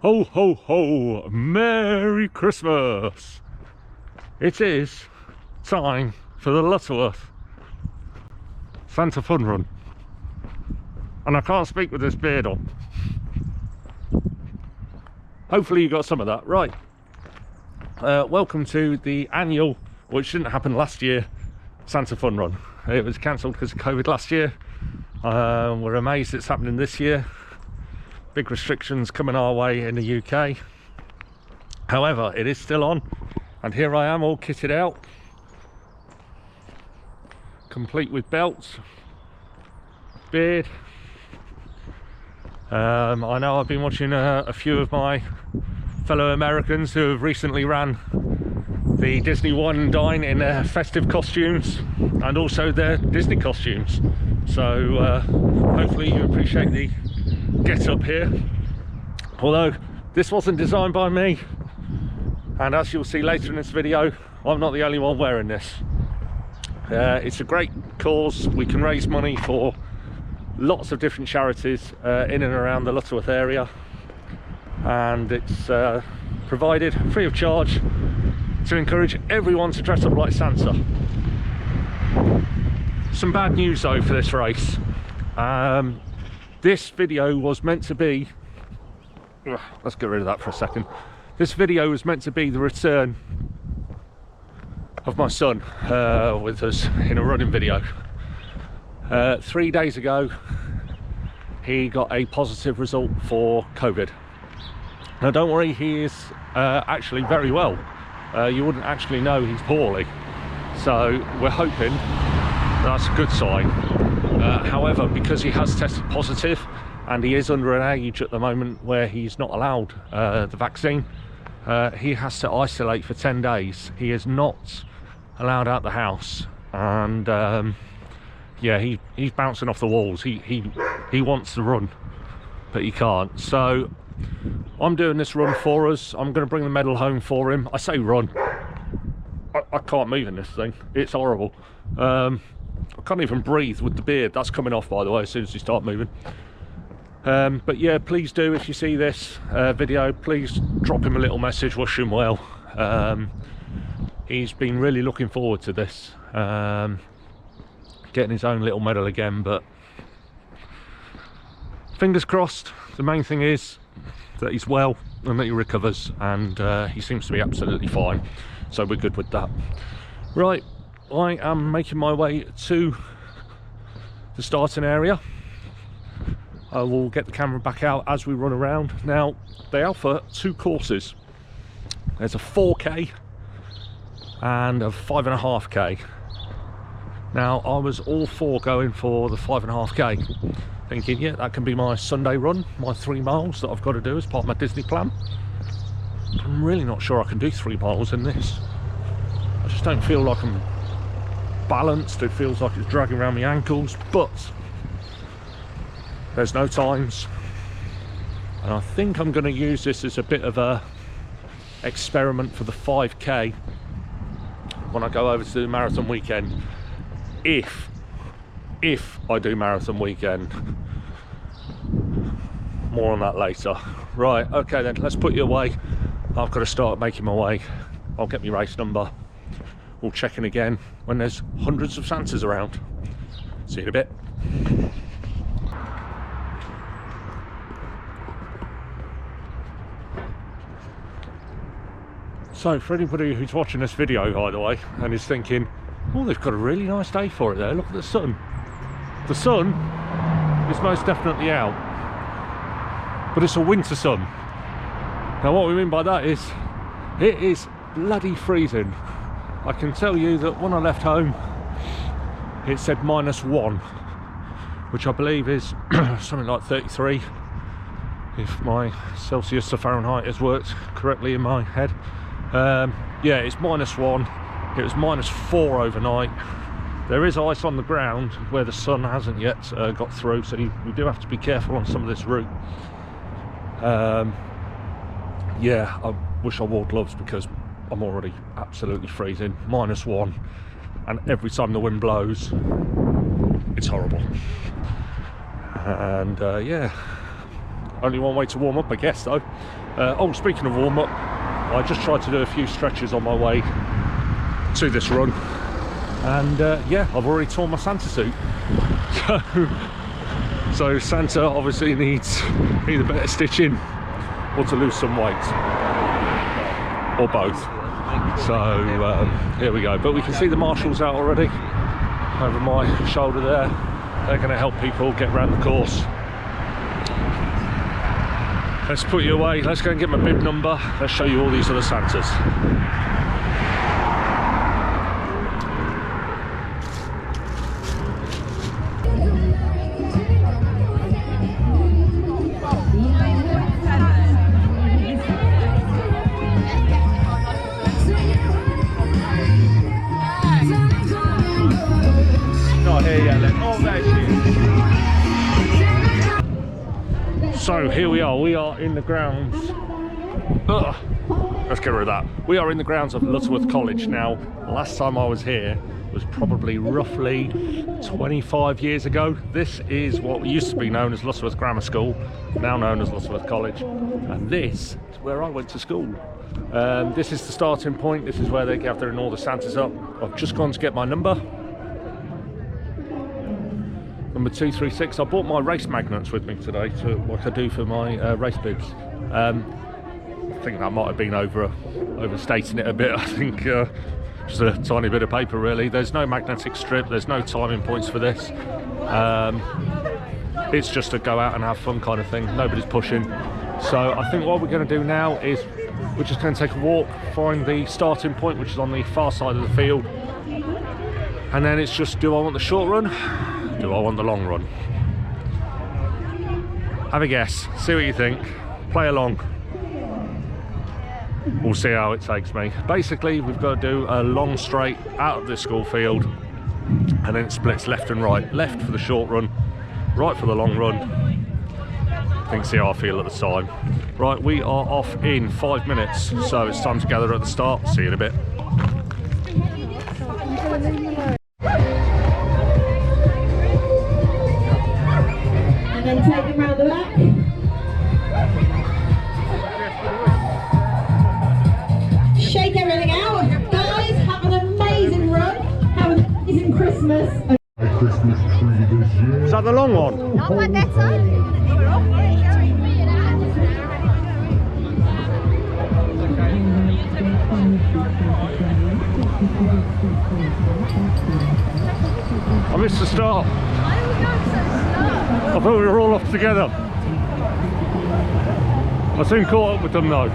Ho ho ho, Merry Christmas! It is time for the Lutterworth Santa Fun Run. And I can't speak with this beard on. Hopefully you got some of that. Right. Welcome to the annual, which didn't happen last year, Santa Fun Run. It was cancelled because of COVID last year. We're amazed it's happening this year. Big restrictions coming our way in the UK. However, it is still on, and here I am all kitted out, complete with belts, beard. I know I've been watching a few of my fellow Americans who have recently ran the Disney Wine and Dine in their festive costumes and also their Disney costumes. So hopefully you appreciate the get up here, although this wasn't designed by me, and as you'll see later in this video, I'm not the only one wearing this. It's a great cause. We can raise money for lots of different charities in and around the Lutterworth area, and it's provided free of charge to encourage everyone to dress up like Santa. Some bad news though for this race. This video was meant to be, let's get rid of that for a second. This video was meant to be the return of my son with us in a running video. 3 days ago, he got a positive result for COVID. Now don't worry, he is actually very well. You wouldn't actually know he's poorly. So we're hoping that's a good sign. However, because he has tested positive and he is under an age at the moment where he's not allowed the vaccine, he has to isolate for 10 days. He is not allowed out the house, and yeah, he's bouncing off the walls. He wants to run, but he can't. So I'm doing this run for us. I'm going to bring the medal home for him. I say run. I can't move in this thing. It's horrible. I can't even breathe with the beard. That's coming off, by the way, as soon as you start moving. But yeah, please do, if you see this video, please drop him a little message, wish him well. He's been really looking forward to this, getting his own little medal again, but fingers crossed. The main thing is that he's well and that he recovers, and he seems to be absolutely fine, so we're good with that. Right, I am making my way to the starting area. I will get the camera back out as we run around. Now, they offer two courses. There's a 4K and a 5.5K. Now, I was all for going for the 5.5K, thinking, yeah, that can be my Sunday run, my 3 miles that I've got to do as part of my Disney plan. I'm really not sure I can do 3 miles in this. I just don't feel like I'm balanced. It feels like it's dragging around my ankles, but there's no times, and I think I'm going to use this as a bit of a experiment for the 5K when I go over to the marathon weekend, if I do marathon weekend. More on that later. Right, okay then, let's put you away. I've got to start making my way. I'll get my race number. We'll check in again when there's hundreds of Santas around. See you in a bit. So for anybody who's watching this video, by the way, and is thinking, oh, they've got a really nice day for it there, look at the sun. The sun is most definitely out, but it's a winter sun. Now what we mean by that is, it is bloody freezing. I can tell you that when I left home, it said -1, which I believe is something like 33, if my Celsius to Fahrenheit has worked correctly in my head. Yeah, it's -1. It was -4 overnight. There is ice on the ground where the sun hasn't yet got through, so we do have to be careful on some of this route. Yeah, I wish I wore gloves because I'm already absolutely freezing. -1, and every time the wind blows, it's horrible. And yeah, Only one way to warm up, I guess, though. Oh, speaking of warm up, I just tried to do a few stretches on my way to this run, and yeah, I've already torn my Santa suit. So Santa obviously needs either better stitching or to lose some weight, or both. So here we go. But we can see the marshals out already over my shoulder there. They're going to help people get around the course. Let's put you away. Let's go and get my bib number. Let's show you all these other Santas. Not here yet, then. Oh, there she is. So here we are in the grounds. Ugh. Let's get rid of that. We are in the grounds of Lutterworth College. Now, last time I was here was probably roughly 25 years ago. This is what used to be known as Lutterworth Grammar School, now known as Lutterworth College, and this is where I went to school. This is the starting point. This is where they're gathering all the Santas up. I've just gone to get my number. Number 236. I bought my race magnets with me today, to like I do for my race bibs. I think that might have been overstating it a bit. I think just a tiny bit of paper, really. There's no magnetic strip. There's no timing points for this. It's just a go out and have fun kind of thing. Nobody's pushing. So I think what we're going to do now is we're just going to take a walk, find the starting point, which is on the far side of the field, and then it's just, do I want the short run? Do I want the long run? Have a guess, see what you think, play along. We'll see how it takes me. Basically, we've got to do a long straight out of the school field, and then it splits left and right. Left for the short run, right for the long run. I think, see how I feel at the time. Right, we are off in 5 minutes, so it's time to gather at the start. See you in a bit. And then take them round the back. Shake everything out. Guys, have an amazing run. Have an amazing Christmas. Is that the long one? No, but that's all. I missed the start. I thought we were all off together. I soon caught up with them though.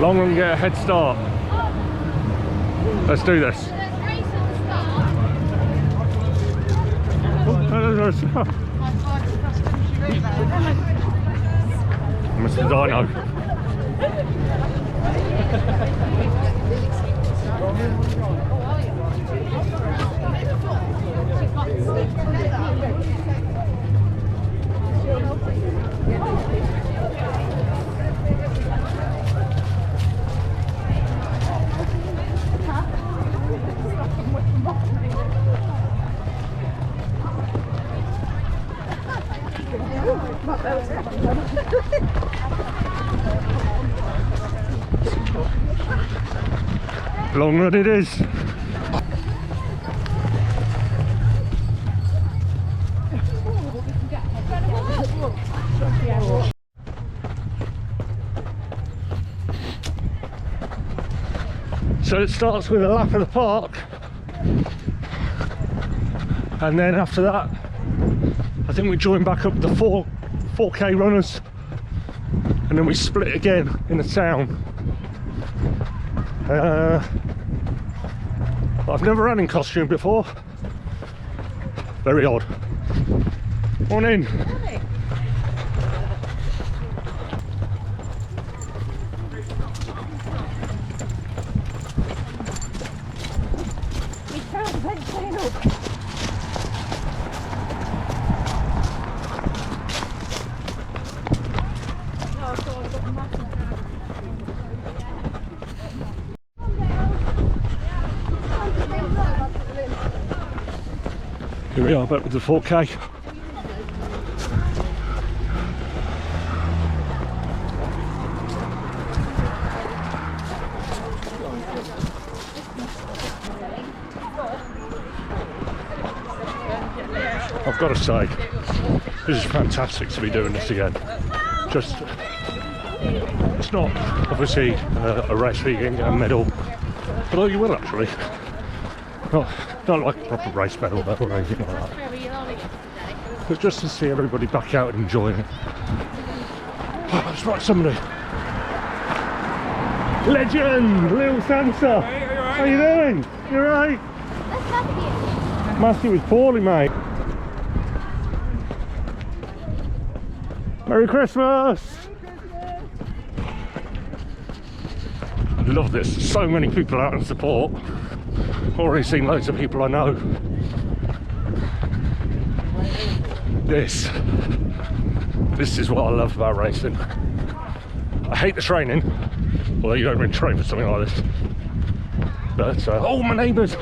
Long run, get a head start. Let's do this. Mr. Dino. Long run it is. So it starts with a lap of the park, and then after that I think we join back up the 4K runners, and then we split again in the town. I've never run in costume before. Very odd. On in. Here we are back with the 4K. I've got to say, this is fantastic to be doing this again. Just, it's not obviously a race where you can get a medal, although you will actually. Not like a proper race medal or anything like that. But just to see everybody back out and enjoying it. Oh, that's right, somebody. Legend, Little Santa. How you doing? You alright? Matthew was poorly, mate. Merry Christmas! I love this. So many people out in support. Already seen loads of people I know. This is what I love about racing. I hate the training, although you don't really train for something like this. But oh, my neighbours!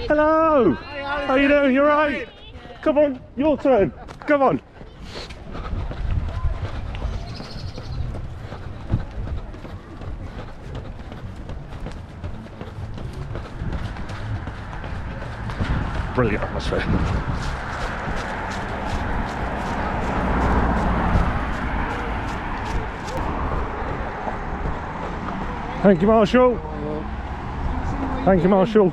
Hello! How you doing? You alright? Come on, your turn. Come on. Brilliant atmosphere. Thank you, Marshall. Thank you, Marshall.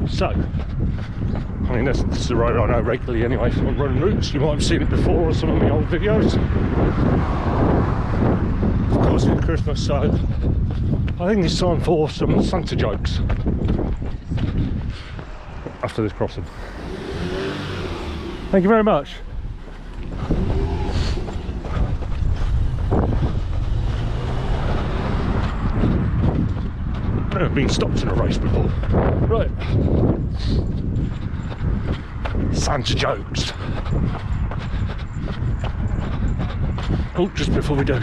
So, I mean, this is the road I know regularly anyway from running routes. You might have seen it before on some of my old videos. Of course, it's Christmas, so I think it's time for some Santa jokes after this crossing. Thank you very much. I've never been stopped in a race before. Right. Santa jokes. Oh, just before we do,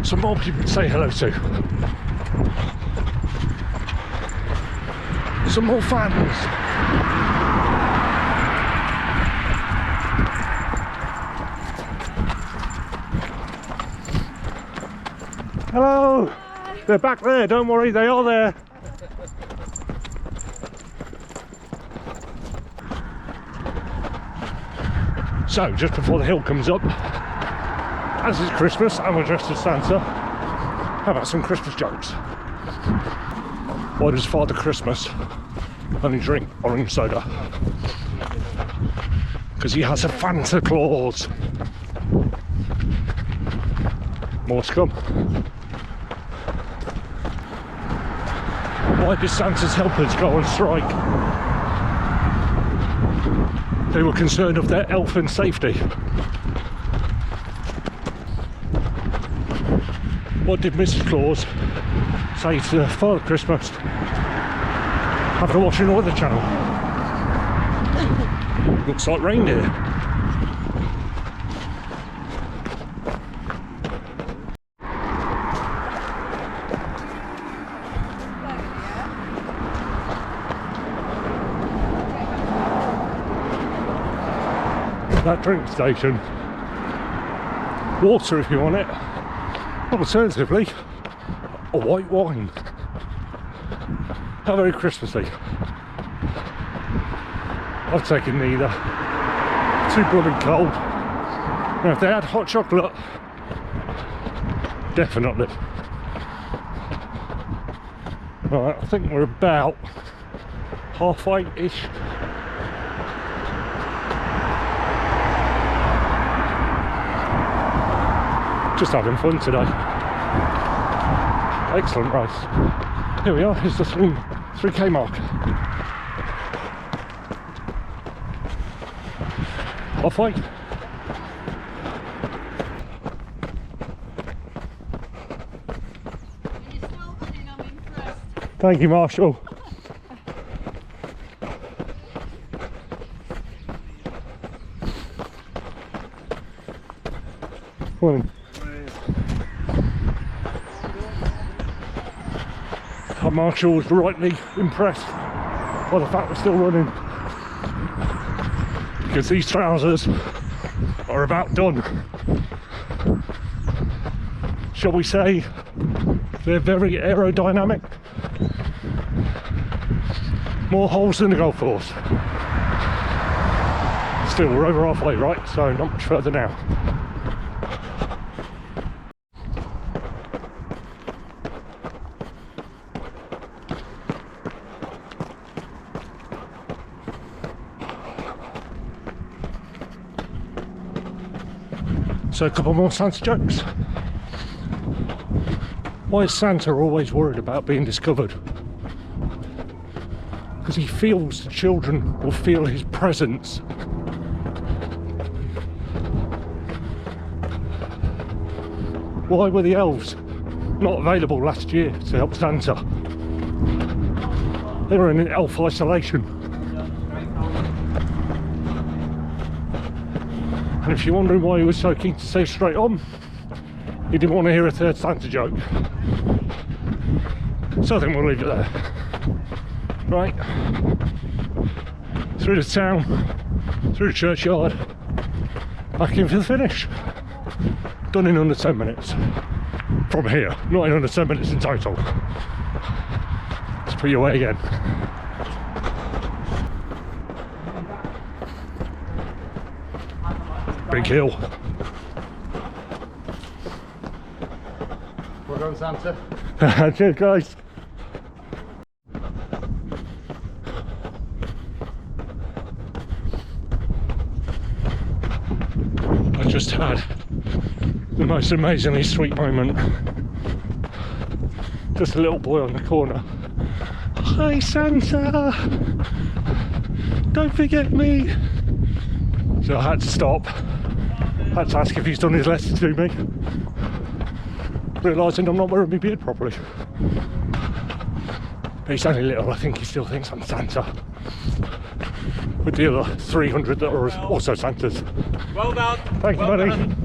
some more people to say hello to. Some more fans. Hello. They're back there, don't worry, they are there. So, just before the hill comes up, as it's Christmas, I'm dressed as Santa. How about some Christmas jokes? Why does Father Christmas only drink orange soda? Because he has a Santa Claus. More to come. Why did Santa's helpers go on strike? They were concerned of their elfin safety. What did Mrs. Claus say to Father Christmas after watching the Weather Channel? Looks like reindeer. That drink station, water if you want it, alternatively a white wine. How very Christmassy. I've taken neither, too blooming cold. Now if they had hot chocolate, definitely. Right, I think we're about 8:30ish. Just having fun today. Excellent race. Here we are, here's the 3K mark. Off white. Thank you, Marshall. Morning. Our marshal was rightly impressed by the fact we're still running, because these trousers are about done. Shall we say they're very aerodynamic? More holes than the golf course. Still, we're over halfway, right? So not much further now. So a couple more Santa jokes. Why is Santa always worried about being discovered? Because he feels the children will feel his presence. Why were the elves not available last year to help Santa? They were in elf isolation. And if you're wondering why he was so keen to stay straight on, he didn't want to hear a third Santa joke. So I think we'll leave it there. Right, through the town, through the churchyard, back in for the finish. Done in under 10 minutes. From here, not in under 10 minutes in total. Let's put you away again. Big hill. We're going Santa. Cheers guys. I just had the most amazingly sweet moment. Just a little boy on the corner. Hi Santa! Don't forget me! So I had to stop. Had to ask if he's done his letter to me. Realising I'm not wearing my beard properly. But he's only little, I think he still thinks I'm Santa. With the other 300 that are also Santas. Well done. Thank you, buddy.